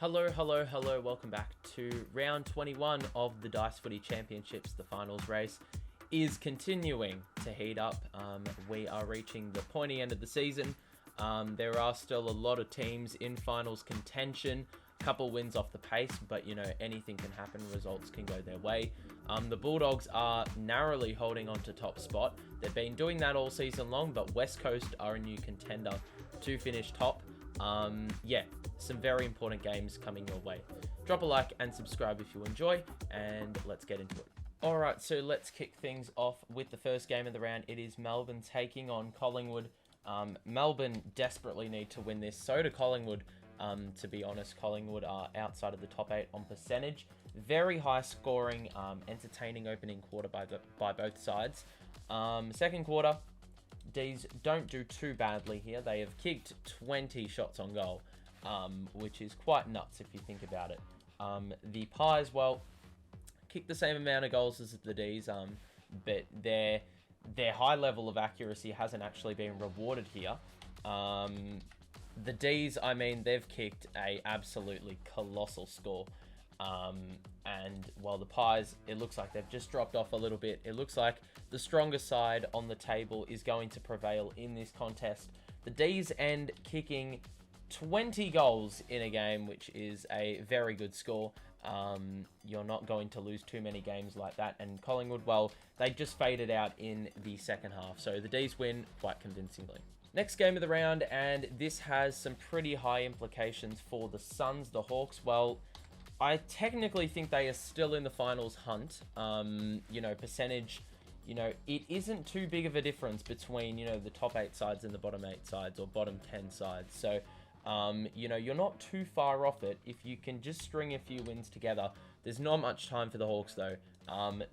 Hello, hello, hello. Welcome back to round 21 of the Dice Footy Championships. The finals race is continuing to heat up. We are reaching the pointy end of the season. There are still a lot of teams in finals contention. A couple wins off the pace, but you know, anything can happen. Results can go their way. The Bulldogs are narrowly holding on to top spot. They've been doing that all season long, but West Coast are a new contender to finish top. Some very important games coming your way. Drop a like and subscribe if you enjoy, and let's get into it. Alright, so let's kick things off with the first game of the round. It is Melbourne taking on Collingwood. Melbourne desperately need to win this. So do Collingwood. To be honest, Collingwood are outside of the top 8 on percentage. Very high scoring, entertaining opening quarter by both sides. Second quarter, D's don't do too badly here. They have kicked 20 shots on goal, which is quite nuts if you think about it. The Pies, well, kicked the same amount of goals as the D's, but their high level of accuracy hasn't actually been rewarded here. The D's, I mean, they've kicked a absolutely colossal score. And while the Pies, it looks like they've just dropped off a little bit. It looks like the stronger side on the table is going to prevail in this contest. The D's end kicking 20 goals in a game, which is a very good score. You're not going to lose too many games like that. And Collingwood, well, they just faded out in the second half. So the D's win quite convincingly. Next game of the round, and this has some pretty high implications for the Suns. The Hawks, well, I technically think they are still in the finals hunt. Percentage, it isn't too big of a difference between, the top 8 sides and the bottom 8 sides or bottom 10 sides. So, you're not too far off it if you can just string a few wins together. There's not much time for the Hawks, though.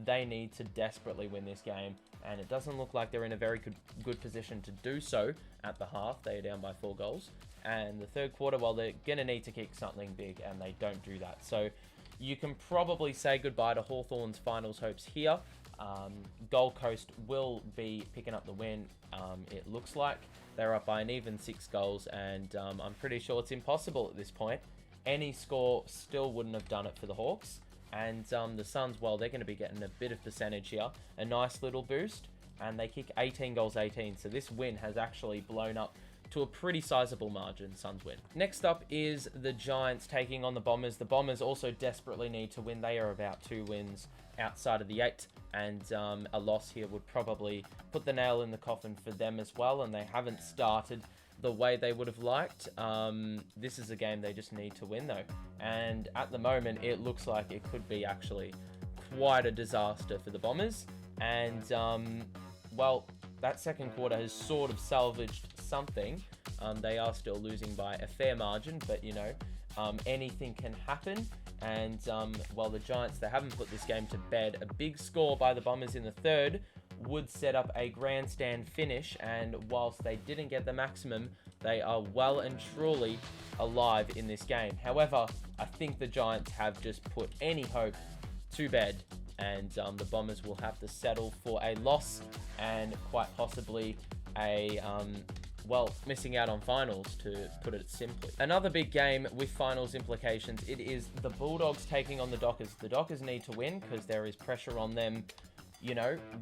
They need to desperately win this game, and it doesn't look like they're in a very good position to do so at the half. They are down by 4 goals. And the third quarter, well, they're going to need to kick something big, and they don't do that. So you can probably say goodbye to Hawthorn's finals hopes here. Gold Coast will be picking up the win, it looks like. They're up by an even 6 goals, and I'm pretty sure it's impossible at this point. Any score still wouldn't have done it for the Hawks. And the Suns, well, they're going to be getting a bit of percentage here. A nice little boost, and they kick 18 goals 18. So this win has actually blown up to a pretty sizable margin. Suns win. Next up is the Giants taking on the Bombers. The Bombers also desperately need to win. They are about 2 wins outside of the 8, and a loss here would probably put the nail in the coffin for them as well, and they haven't started the way they would have liked. This is a game they just need to win, though, and at the moment it looks like it could be actually quite a disaster for the Bombers. And well, that second quarter has sort of salvaged something. They are still losing by a fair margin, but anything can happen. And while the Giants, they haven't put this game to bed. A big score by the Bombers in the third would set up a grandstand finish, and whilst they didn't get the maximum, they are well and truly alive in this game. However, I think the Giants have just put any hope to bed, and the Bombers will have to settle for a loss and quite possibly a missing out on finals, to put it simply. Another big game with finals implications. It is the Bulldogs taking on the Dockers. The Dockers need to win because there is pressure on them,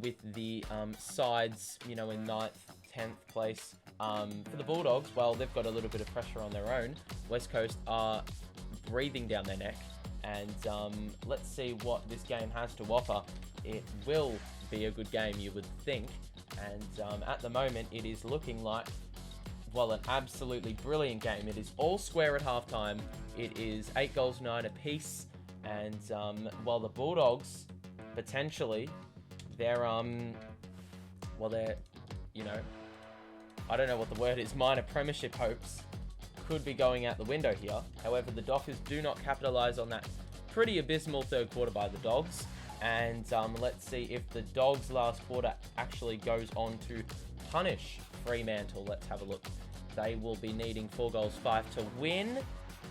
with the sides, in 9th, 10th place. For the Bulldogs, well, they've got a little bit of pressure on their own. West Coast are breathing down their neck, and let's see what this game has to offer. It will be a good game, you would think, and at the moment it is looking like, well, an absolutely brilliant game. It is all square at halftime. It is 8 goals, 9 apiece, and while the Bulldogs potentially, they're I don't know what the word is, minor premiership hopes could be going out the window here. However, the Dockers do not capitalise on that pretty abysmal third quarter by the Dogs. And let's see if the Dogs' last quarter actually goes on to punish Fremantle. Let's have a look. They will be needing 4 goals 5 to win.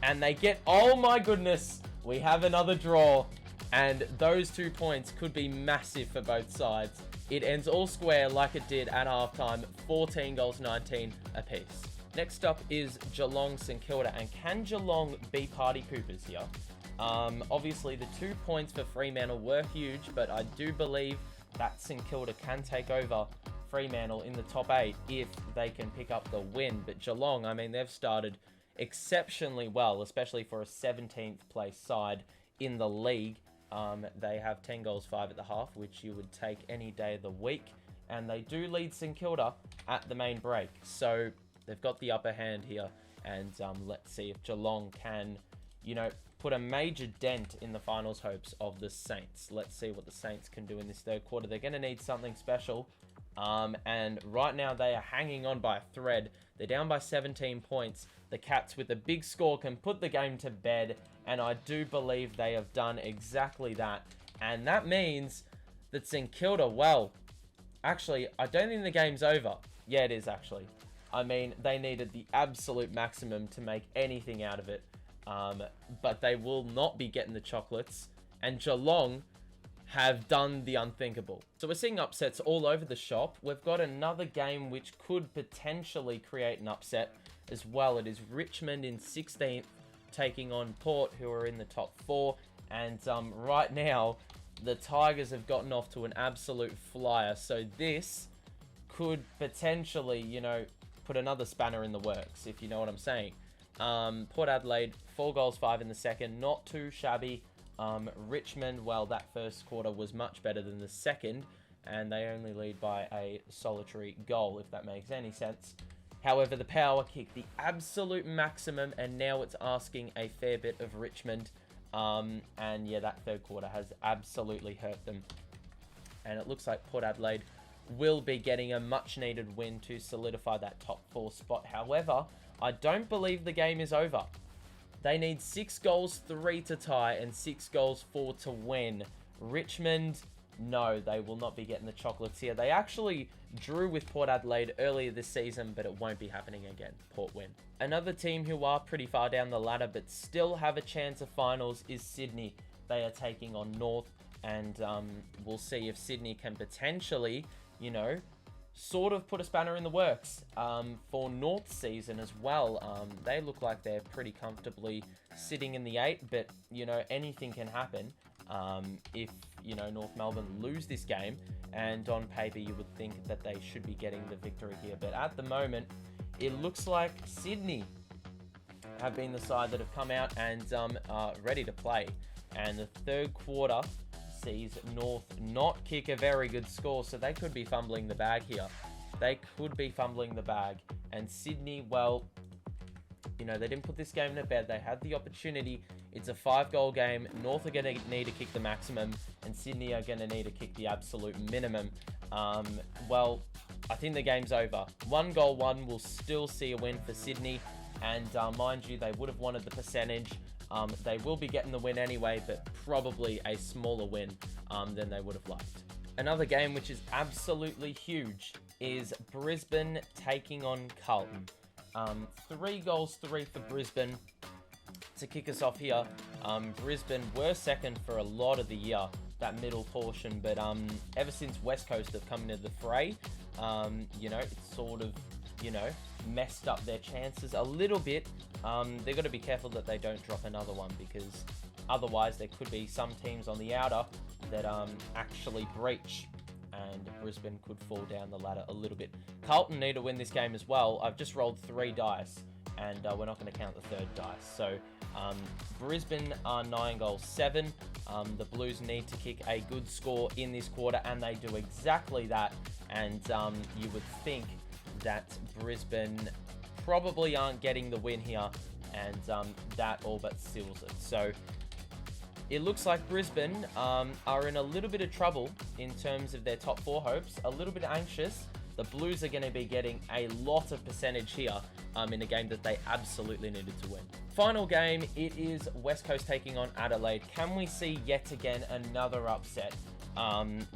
And they get, oh my goodness, we have another draw. And those 2 points could be massive for both sides. It ends all square like it did at halftime, 14 goals 19 apiece. Next up is Geelong St Kilda, and can Geelong be party poopers here? Obviously, the 2 points for Fremantle were huge, but I do believe that St Kilda can take over Fremantle in the top 8 if they can pick up the win. But Geelong, I mean, they've started exceptionally well, especially for a 17th place side in the league. They have 10 goals, 5 at the half, which you would take any day of the week. And they do lead St Kilda at the main break. So they've got the upper hand here. And let's see if Geelong can, you know, put a major dent in the finals hopes of the Saints. Let's see what the Saints can do in this third quarter. They're going to need something special. And right now they are hanging on by a thread. They're down by 17 points. The Cats with a big score can put the game to bed. And I do believe they have done exactly that. And that means that St Kilda, well, actually, I don't think the game's over. Yeah, it is actually. I mean, they needed the absolute maximum to make anything out of it. But they will not be getting the chocolates. And Geelong have done the unthinkable. So we're seeing upsets all over the shop. We've got another game which could potentially create an upset as well. It is Richmond in 16th taking on Port, who are in the top 4. And right now, the Tigers have gotten off to an absolute flyer. So this could potentially, you know, put another spanner in the works, if you know what I'm saying. Port Adelaide, 4 goals, 5 in the second. Not too shabby. Richmond, well, that first quarter was much better than the second, and they only lead by a solitary goal, if that makes any sense. However, the power kicked the absolute maximum, and now it's asking a fair bit of Richmond. And yeah, that third quarter has absolutely hurt them. And it looks like Port Adelaide will be getting a much-needed win to solidify that top 4 spot. However, I don't believe the game is over. They need 6 goals, 3 to tie, and 6 goals, 4 to win. Richmond, no, they will not be getting the chocolates here. They actually drew with Port Adelaide earlier this season, but it won't be happening again. Port win. Another team who are pretty far down the ladder, but still have a chance of finals, is Sydney. They are taking on North, and we'll see if Sydney can potentially, you know, sort of put a spanner in the works for North's season as well. They look like they're pretty comfortably sitting in the 8, but, you know, anything can happen if, you know, North Melbourne lose this game. And on paper, you would think that they should be getting the victory here. But at the moment, it looks like Sydney have been the side that have come out and are ready to play. And the third quarter sees North not kick a very good score, so they could be fumbling the bag here. They could be fumbling the bag. And Sydney, well, you know, they didn't put this game to bed. They had the opportunity. It's a 5-goal game. North are going to need to kick the maximum, and Sydney are going to need to kick the absolute minimum. Well, I think the game's over. 1 goal, 1 will still see a win for Sydney, and mind you, they would have wanted the percentage. They will be getting the win anyway, but probably a smaller win than they would have liked. Another game which is absolutely huge is Brisbane taking on Carlton. 3 goals, 3 for Brisbane. To kick us off here, Brisbane were second for a lot of the year, that middle portion, but ever since West Coast have come into the fray, you know, it's sort of, you know, messed up their chances a little bit. They've got to be careful that they don't drop another one, because otherwise there could be some teams on the outer that actually breach, and Brisbane could fall down the ladder a little bit. Carlton need to win this game as well. I've just rolled 3 dice, and we're not going to count the 3rd dice. So Brisbane are 9 goals, 7. The Blues need to kick a good score in this quarter, and they do exactly that. And you would think that Brisbane probably aren't getting the win here, and that all but seals it. So it looks like Brisbane are in a little bit of trouble in terms of their top 4 hopes, a little bit anxious. The Blues are going to be getting a lot of percentage here in a game that they absolutely needed to win. Final game, it is West Coast taking on Adelaide. Can we see yet again another upset?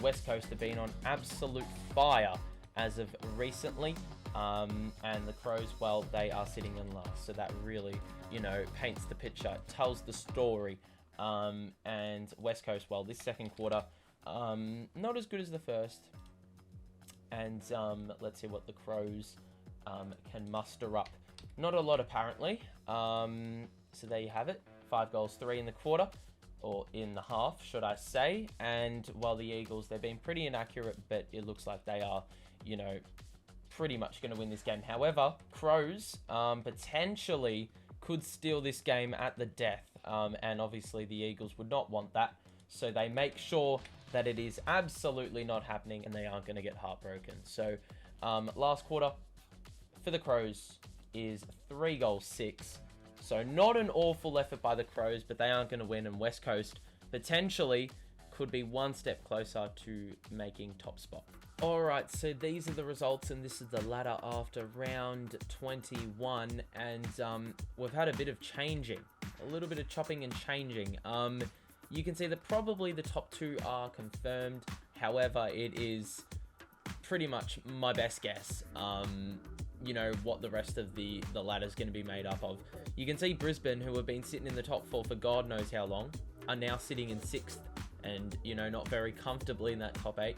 West Coast have been on absolute fire as of recently. And the Crows, well, they are sitting in last. So that really, you know, paints the picture, tells the story. And West Coast, well, this second quarter, not as good as the first. And let's see what the Crows can muster up Not a lot, apparently. So there you have it. 5 goals, 3 in the quarter, or in the half, should I say. And while the Eagles, they've been pretty inaccurate, but it looks like they are, you know, pretty much going to win this game. However, Crows potentially could steal this game at the death. And obviously the Eagles would not want that. So they make sure that it is absolutely not happening and they aren't going to get heartbroken. So last quarter for the Crows is 3 goals, 6. So not an awful effort by the Crows, but they aren't going to win. And West Coast potentially could be one step closer to making top spot. Alright, so these are the results, and this is the ladder after round 21, and we've had a bit of changing, a little bit of chopping and changing. You can see that probably the top 2 are confirmed, however, it is pretty much my best guess, you know, what the rest of the ladder is going to be made up of. You can see Brisbane, who have been sitting in the top 4 for God knows how long, are now sitting in 6th, and, you know, not very comfortably in that top 8.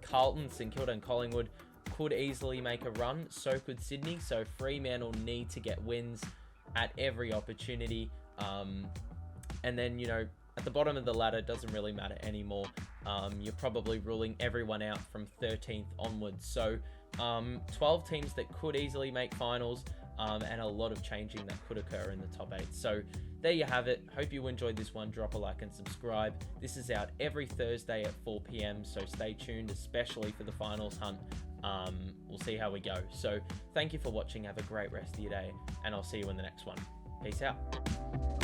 Carlton, St Kilda and Collingwood could easily make a run, so could Sydney, so Fremantle need to get wins at every opportunity, and then, you know, at the bottom of the ladder, it doesn't really matter anymore. You're probably ruling everyone out from 13th onwards, so 12 teams that could easily make finals, and a lot of changing that could occur in the top 8. So there you have it. Hope you enjoyed this one. Drop a like and subscribe. This is out every Thursday at 4 p.m, so stay tuned, especially for the finals hunt. We'll see how we go. So thank you for watching. Have a great rest of your day, and I'll see you in the next one. Peace out.